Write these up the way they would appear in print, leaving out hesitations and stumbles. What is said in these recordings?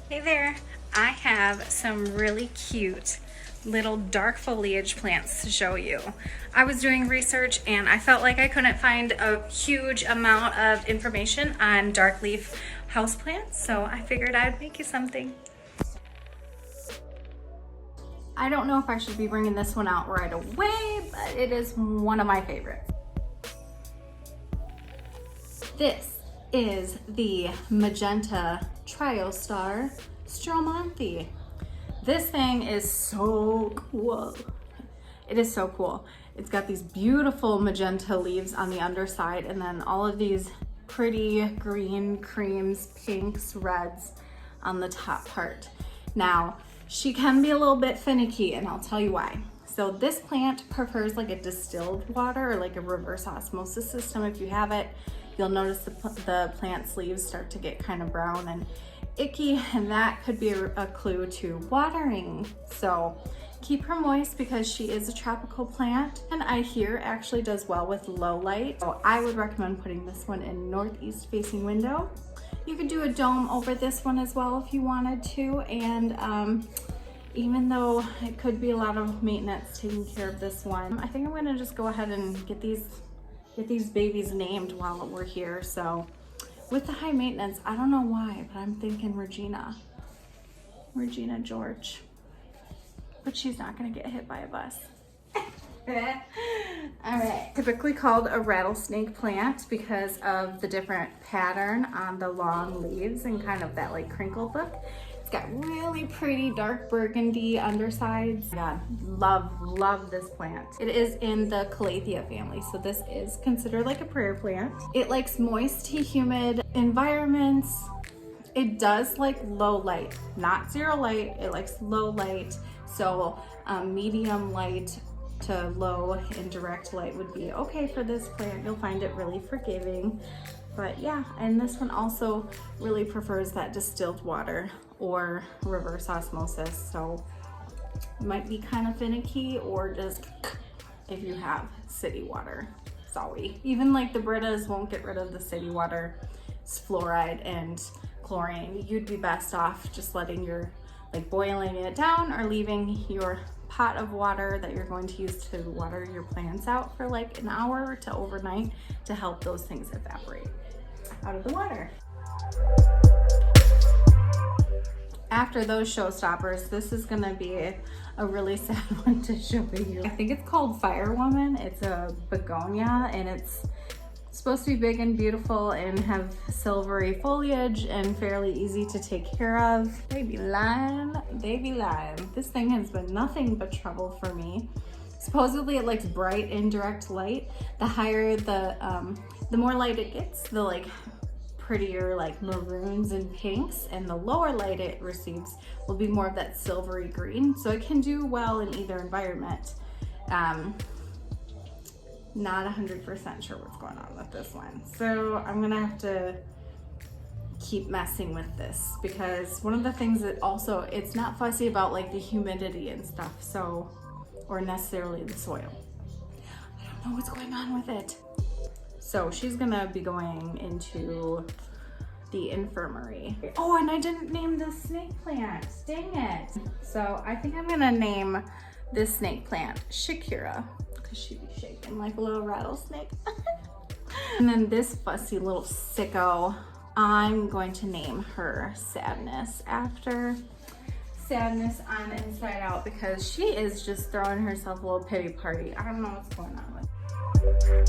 Hey there, I have some really cute little dark foliage plants to show you. I was doing research and I felt like I couldn't find a huge amount of information on dark leaf houseplants, so I figured I'd make you something. I don't know if I should be bringing this one out right away, but it is one of my favorites. This is the magenta Triostar Stromanthi. This thing is so cool. It is so cool. It's got these beautiful magenta leaves on the underside and then all of these pretty green, creams, pinks, reds on the top part. Now, she can be a little bit finicky and I'll tell you why. So this plant prefers like a distilled water or like a reverse osmosis system. If you have it, you'll notice the plant's leaves start to get kind of brown and icky, and that could be a clue to watering. So keep her moist because she is a tropical plant, and I hear actually does well with low light. So I would recommend putting this one in northeast facing window. You could do a dome over this one as well if you wanted to, and even though it could be a lot of maintenance taking care of this one, I think I'm gonna just go ahead and get these babies named while we're here. So with the high maintenance, I don't know why, but I'm thinking Regina George, but she's not gonna get hit by a bus. All right, typically called a rattlesnake plant because of the different pattern on the long leaves and kind of that like crinkled look. It's got really pretty dark burgundy undersides. God, love this plant. It is in the Calathea family, so this is considered like a prayer plant. It likes moist to humid environments. It does like low light, not zero light. It likes low light, so medium light to low indirect light would be okay for this plant. You'll find it really forgiving. But yeah, and this one also really prefers that distilled water or reverse osmosis, so it might be kind of finicky, or just if you have city water. Sorry. Even like the Britas won't get rid of the city water. It's fluoride and chlorine. You'd be best off just letting your, like boiling it down or leaving your pot of water that you're going to use to water your plants out for like an hour to overnight to help those things evaporate out of the water. After those showstoppers, this is gonna be a really sad one to show you. I think it's called Firewoman. It's a begonia and it's supposed to be big and beautiful and have silvery foliage and fairly easy to take care of. Baby lime. This thing has been nothing but trouble for me. Supposedly it likes bright indirect light. The higher the more light it gets, the like prettier like maroons and pinks, and the lower light it receives will be more of that silvery green. So it can do well in either environment. Not 100% sure what's going on with this one. So I'm gonna have to keep messing with this because one of the things that also, it's not fussy about like the humidity and stuff, so, or necessarily the soil. I don't know what's going on with it. So she's gonna be going into the infirmary. Oh, and I didn't name the snake plant, dang it. So I think I'm gonna name this snake plant Shakira, because she'd be shaking like a little rattlesnake. And then this fussy little sicko, I'm going to name her Sadness after Sadness on Inside Out, because she is just throwing herself a little pity party. I don't know what's going on with her.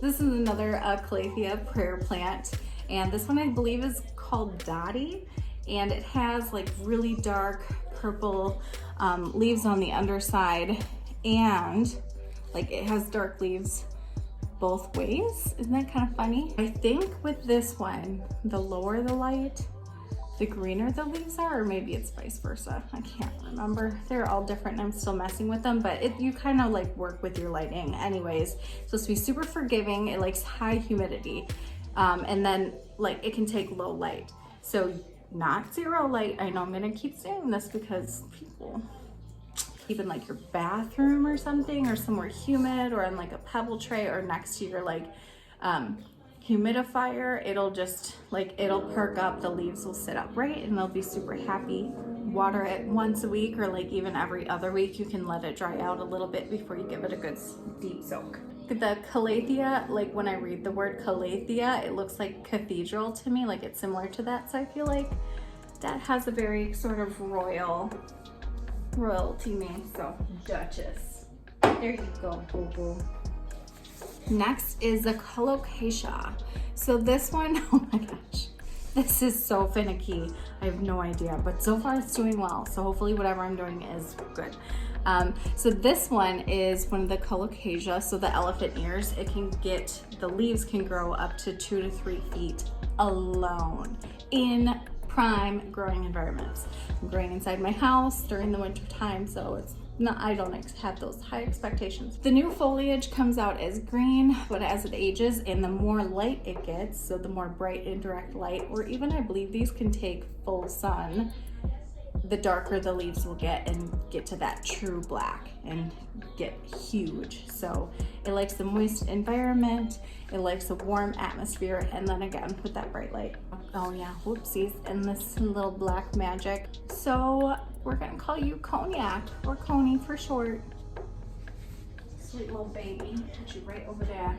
This is another Calathea prayer plant, and this one I believe is called Dottie, and it has like really dark purple leaves on the underside, and like it has dark leaves both ways. Isn't that kind of funny? I think with this one, the lower the light, the greener the leaves are, or maybe it's vice versa. I can't remember. They're all different and I'm still messing with them, but you kind of like work with your lighting anyways. It's supposed to be super forgiving. It likes high humidity. And then like it can take low light. So not zero light. I know I'm gonna keep saying this because people, even like your bathroom or something, or somewhere humid, or on like a pebble tray, or next to your like humidifier, it'll just like, it'll perk up, the leaves will sit upright and they'll be super happy. Water it once a week, or like even every other week. You can let it dry out a little bit before you give it a good deep soak. The Calathea, like when I read the word Calathea, it looks like cathedral to me, like it's similar to that. So I feel like that has a very sort of royalty name, so Duchess. There you go, boo boo. Next is the Colocasia. So this one, oh my gosh, this is so finicky. I have no idea, but so far it's doing well. So hopefully whatever I'm doing is good. So this one is one of the Colocasia. So the elephant ears, the leaves can grow up to 2 to 3 feet alone in prime growing environments. I'm growing inside my house during the winter time, so it's not, I don't have those high expectations. The new foliage comes out as green, but as it ages and the more light it gets, so the more bright indirect light, or even I believe these can take full sun, the darker the leaves will get and get to that true black and get huge. So it likes the moist environment, it likes a warm atmosphere, and then again with that bright light. Oh yeah, whoopsies, and this little black magic. So we're gonna call you Cognac, or Coney for short. Sweet little baby, put you right over there.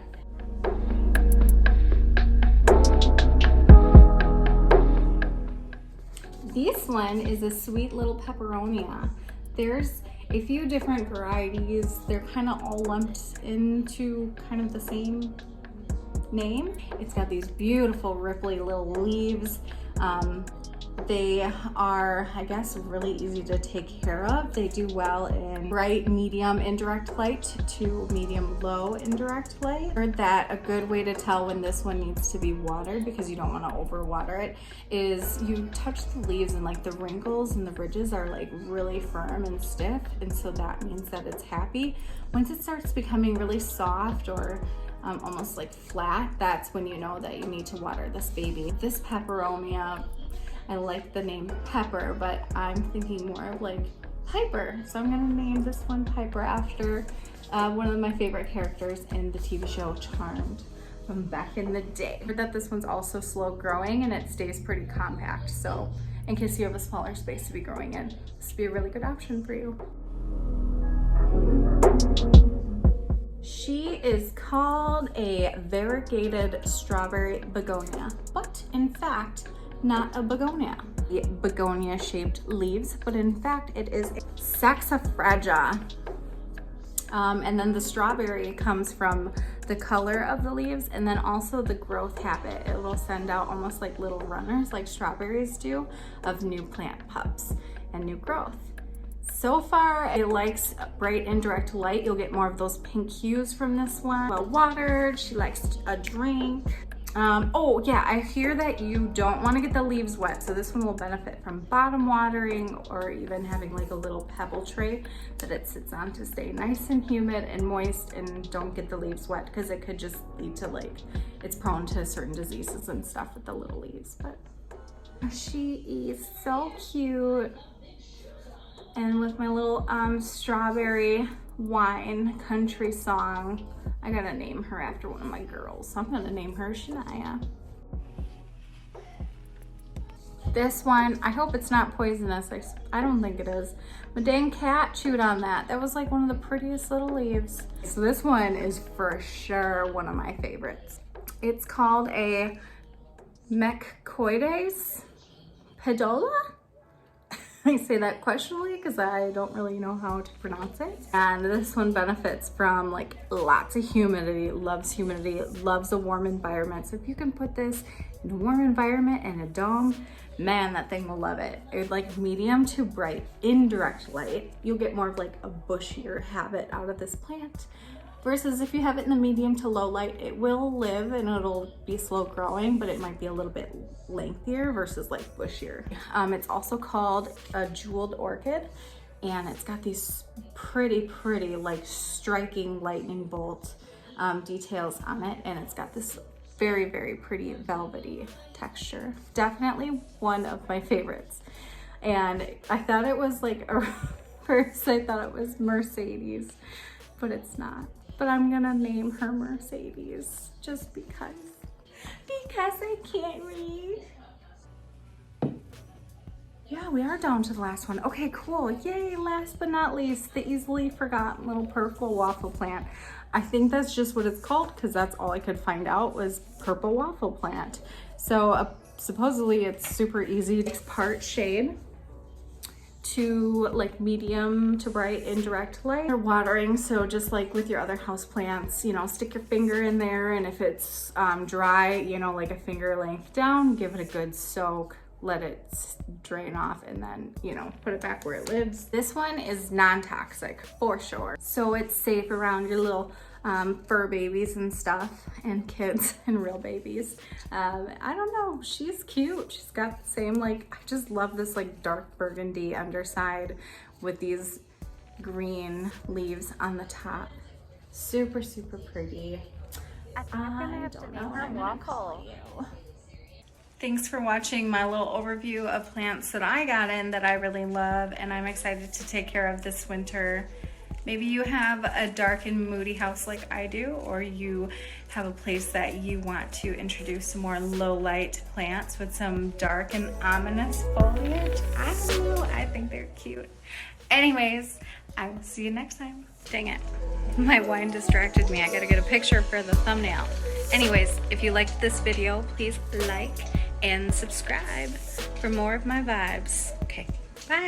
This one is a sweet little peperonia. There's a few different varieties. They're kind of all lumped into kind of the same name. It's got these beautiful ripply little leaves. They are, I guess, really easy to take care of. They do well in bright, medium, indirect light to medium, low indirect light. I heard that a good way to tell when this one needs to be watered, because you don't want to overwater it, is you touch the leaves and like the wrinkles and the ridges are like really firm and stiff, and so that means that it's happy. Once it starts becoming really soft or almost like flat, that's when you know that you need to water this baby. This peperomia, I like the name Pepper, but I'm thinking more of like Piper. So I'm gonna name this one Piper after one of my favorite characters in the TV show Charmed from back in the day. But that this one's also slow growing and it stays pretty compact. So in case you have a smaller space to be growing in, this would be a really good option for you. She is called a variegated strawberry begonia, but in fact, not a begonia. Begonia shaped leaves, but in fact it is a saxifraga. And then the strawberry comes from the color of the leaves and then also the growth habit. It will send out almost like little runners like strawberries do of new plant pups and new growth. So far, it likes bright indirect light. You'll get more of those pink hues from this one. Well watered, she likes a drink. Oh yeah, I hear that you don't want to get the leaves wet, so this one will benefit from bottom watering or even having like a little pebble tray that it sits on to stay nice and humid and moist, and don't get the leaves wet because it could just lead to like, it's prone to certain diseases and stuff with the little leaves. But she is so cute. And with my little strawberry wine country song, I gotta name her after one of my girls. So I'm gonna name her Shania. This one, I hope it's not poisonous. I don't think it is. My dang cat chewed on that. That was like one of the prettiest little leaves. So this one is for sure one of my favorites. It's called a Meccoides pedola. I say that questionably because I don't really know how to pronounce it. And this one benefits from like lots of humidity, loves a warm environment. So if you can put this in a warm environment and a dome, man, that thing will love it. It's like medium to bright indirect light. You'll get more of like a bushier habit out of this plant. Versus if you have it in the medium to low light, it will live and it'll be slow growing, but it might be a little bit lengthier versus like bushier. It's also called a jeweled orchid, and it's got these pretty like striking lightning bolt details on it, and it's got this very pretty velvety texture. Definitely one of my favorites. And I thought it was like, first I thought it was Mercedes, but it's not. But I'm gonna name her Mercedes just because I can't read. Yeah, we are down to the last one. Okay, cool. Yay, last but not least, the easily forgotten little purple waffle plant. I think that's just what it's called because that's all I could find out was purple waffle plant. So supposedly it's super easy. It's part shade to like medium to bright indirect light or watering. So just like with your other house plants, you know, stick your finger in there, and if it's dry, you know, like a finger length down, give it a good soak, let it drain off, and then, you know, put it back where it lives. This one is non-toxic for sure. So it's safe around your little fur babies and stuff, and kids and real babies. I don't know, she's cute. She's got the same, like, I just love this like dark burgundy underside with these green leaves on the top. Super pretty. I don't know what I'm gonna call you. Thanks for watching my little overview of plants that I got in that I really love and I'm excited to take care of this winter. Maybe you have a dark and moody house like I do, or you have a place that you want to introduce some more low light plants with some dark and ominous foliage. I don't know, I think they're cute. Anyways, I will see you next time. Dang it, my wine distracted me. I gotta get a picture for the thumbnail. Anyways, if you liked this video, please like and subscribe for more of my vibes. Okay, bye.